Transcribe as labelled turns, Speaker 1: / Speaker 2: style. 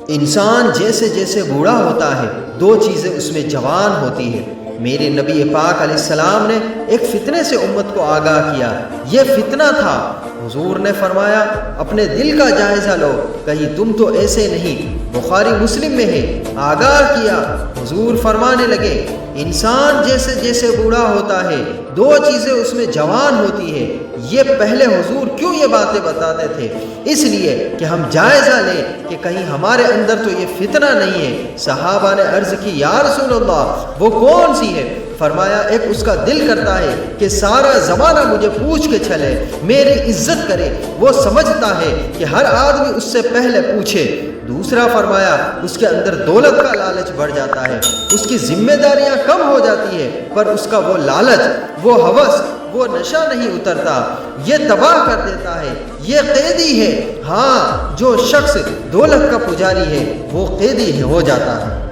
Speaker 1: انسان جیسے جیسے بوڑھا ہوتا ہے دو چیزیں اس میں جوان ہوتی ہیں۔ میرے نبی پاک علیہ السلام نے ایک فتنے سے امت کو آگاہ کیا، یہ فتنہ تھا۔ حضور نے فرمایا اپنے دل کا جائزہ لو، کہیں تم تو ایسے نہیں۔ بخاری مسلم میں ہے۔ آگاہ کیا، حضور فرمانے لگے انسان جیسے جیسے بوڑھا ہوتا ہے دو چیزیں اس میں جوان ہوتی ہے۔ یہ پہلے حضور کیوں یہ باتیں بتاتے تھے؟ اس لیے کہ ہم جائزہ لیں کہ کہیں ہمارے اندر تو یہ فتنہ نہیں ہے۔ صحابہ نے عرض کی یا رسول اللہ وہ کون سی ہے؟ فرمایا ایک اس کا دل کرتا ہے کہ سارا زمانہ مجھے پوچھ کے چلے، میری عزت کرے، وہ سمجھتا ہے کہ ہر آدمی اس سے پہلے پوچھے۔ دوسرا فرمایا اس کے اندر دولت کا لالچ بڑھ جاتا ہے، اس کی ذمہ داریاں کم ہو جاتی ہے، پر اس کا وہ لالچ، وہ ہوس، وہ نشہ نہیں اترتا، یہ تباہ کر دیتا ہے، یہ قیدی ہے۔ ہاں جو شخص دولت کا پجاری ہے وہ قیدی ہو جاتا ہے۔